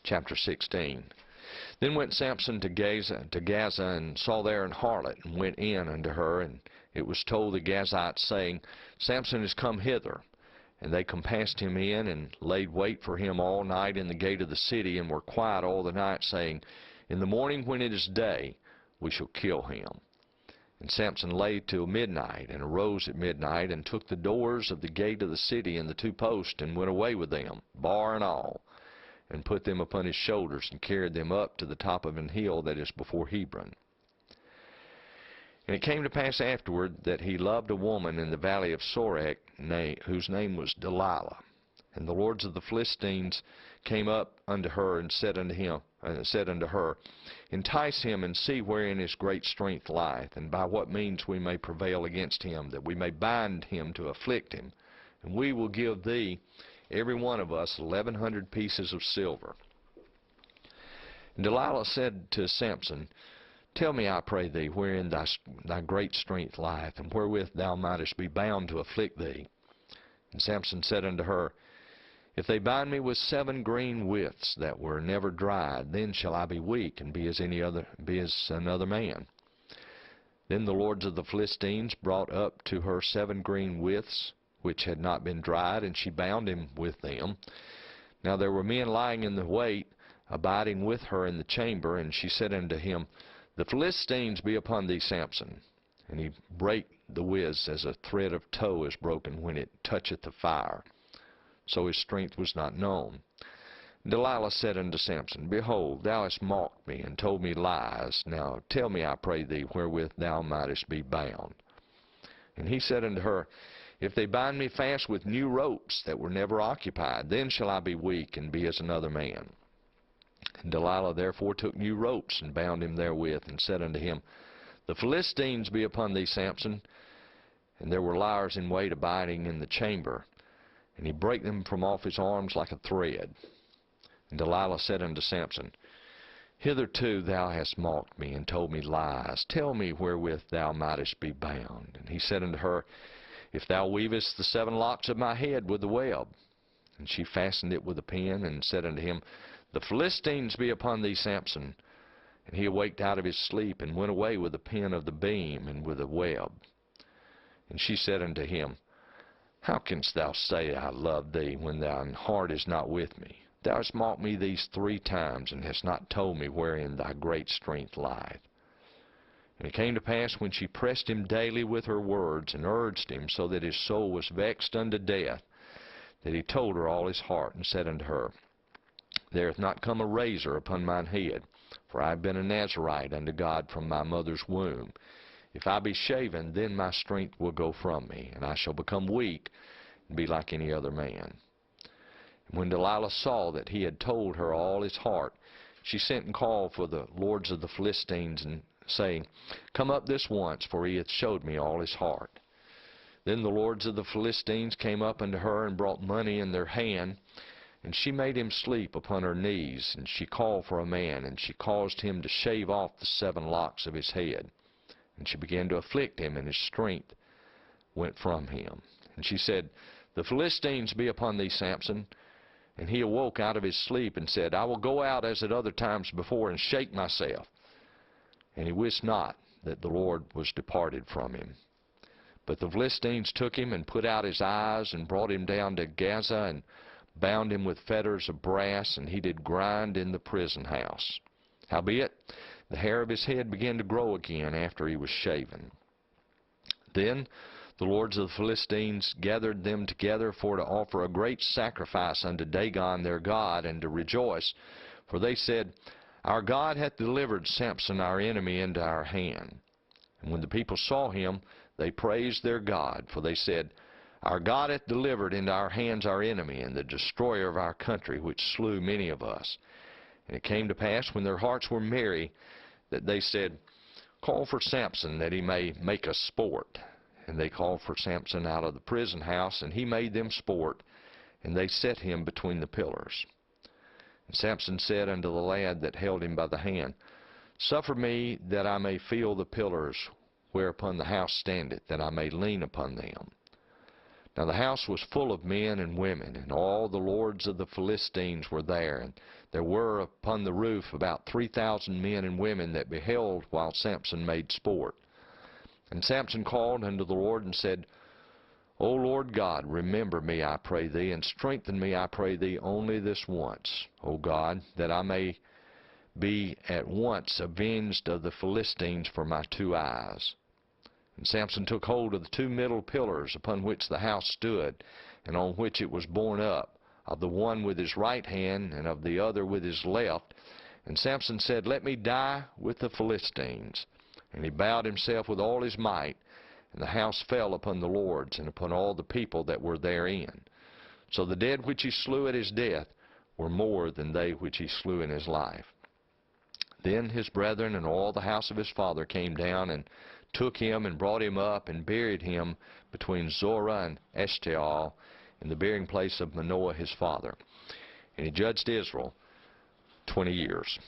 chapter 16. Then went Samson to Gaza, and saw there an harlot, and went in unto her. And it was told the Gazites, saying, Samson is come hither. And they compassed him in, and laid wait for him all night in the gate of the city, and were quiet all the night, saying, In the morning when it is day, we shall kill him. And Samson lay till midnight, and arose at midnight, and took the doors of the gate of the city and the two posts, and went away with them, bar and all, and put them upon his shoulders, and carried them up to the top of an hill that is before Hebron. And it came to pass afterward that he loved a woman in the valley of Sorek, whose name was Delilah. And the lords of the Philistines came up unto her, and said unto her, Entice him, and see wherein his great strength lieth, and by what means we may prevail against him, that we may bind him to afflict him. And we will give thee, every one of us, 1,100 pieces of silver. And Delilah said to Samson, Tell me, I pray thee, wherein thy great strength lieth, and wherewith thou mightest be bound to afflict thee. And Samson said unto her, If they bind me with 7 green withs that were never dried, then shall I be weak, and be as another man. Then the lords of the Philistines brought up to her 7 green withs, which had not been dried, and she bound him with them. Now there were men lying in the wait, abiding with her in the chamber, and she said unto him, The Philistines be upon thee, Samson. And he brake the withs as a thread of tow is broken when it toucheth the fire. So his strength was not known. Delilah said unto Samson, Behold, thou hast mocked me, and told me lies. Now tell me, I pray thee, wherewith thou mightest be bound. And he said unto her, If they bind me fast with new ropes that were never occupied, then shall I be weak, and be as another man. And Delilah therefore took new ropes, and bound him therewith, and said unto him, The Philistines be upon thee, Samson. And there were liers in wait abiding in the chamber. And he brake them from off his arms like a thread. And Delilah said unto Samson, Hitherto thou hast mocked me, and told me lies. Tell me wherewith thou mightest be bound. And he said unto her, If thou weavest the 7 locks of my head with the web. And she fastened it with a pin, and said unto him, The Philistines be upon thee, Samson. And he awaked out of his sleep, and went away with the pin of the beam, and with the web. And she said unto him, How canst thou say, I love thee, when thine heart is not with me? Thou hast mocked me these 3 times, and hast not told me wherein thy great strength lieth. And it came to pass, when she pressed him daily with her words, and urged him, so that his soul was vexed unto death, that he told her all his heart, and said unto her, There hath not come a razor upon mine head, for I have been a Nazarite unto God from my mother's womb. If I be shaven, then my strength will go from me, and I shall become weak, and be like any other man. And when Delilah saw that he had told her all his heart, she sent and called for the lords of the Philistines, and saying, Come up this once, for he hath showed me all his heart. Then the lords of the Philistines came up unto her, and brought money in their hand, and she made him sleep upon her knees. And she called for a man, and she caused him to shave off the 7 locks of his head. And she began to afflict him, and his strength went from him. And she said, The Philistines be upon thee, Samson. And he awoke out of his sleep, and said, I will go out as at other times before, and shake myself. And he wist not that the Lord was departed from him. But the Philistines took him, and put out his eyes, and brought him down to Gaza, and bound him with fetters of brass, and he did grind in the prison house. Howbeit, the hair of his head began to grow again after he was shaven. Then the lords of the Philistines gathered them together for to offer a great sacrifice unto Dagon their god, and to rejoice. For they said, Our God hath delivered Samson our enemy into our hand. And when the people saw him, they praised their God. For they said, Our God hath delivered into our hands our enemy, and the destroyer of our country, which slew many of us. And it came to pass, when their hearts were merry, that they said, Call for Samson, that he may make us sport. And they called for Samson out of the prison house, and he made them sport, and they set him between the pillars. And Samson said unto the lad that held him by the hand, Suffer me that I may feel the pillars whereupon the house standeth, that I may lean upon them. Now the house was full of men and women, and all the lords of the Philistines were there. And there were upon the roof about 3,000 men and women that beheld while Samson made sport. And Samson called unto the Lord and said, O Lord God, remember me, I pray thee, and strengthen me, I pray thee, only this once, O God, that I may be at once avenged of the Philistines for my 2 eyes. And Samson took hold of the 2 middle pillars upon which the house stood, and on which it was borne up, of the one with his right hand, and of the other with his left. And Samson said, Let me die with the Philistines. And he bowed himself with all his might, and the house fell upon the lords, and upon all the people that were therein. So the dead which he slew at his death were more than they which he slew in his life. Then his brethren and all the house of his father came down, and took him, and brought him up, and buried him between Zorah and Eshtaol, in the burying place of Manoah his father. And he judged Israel 20 years.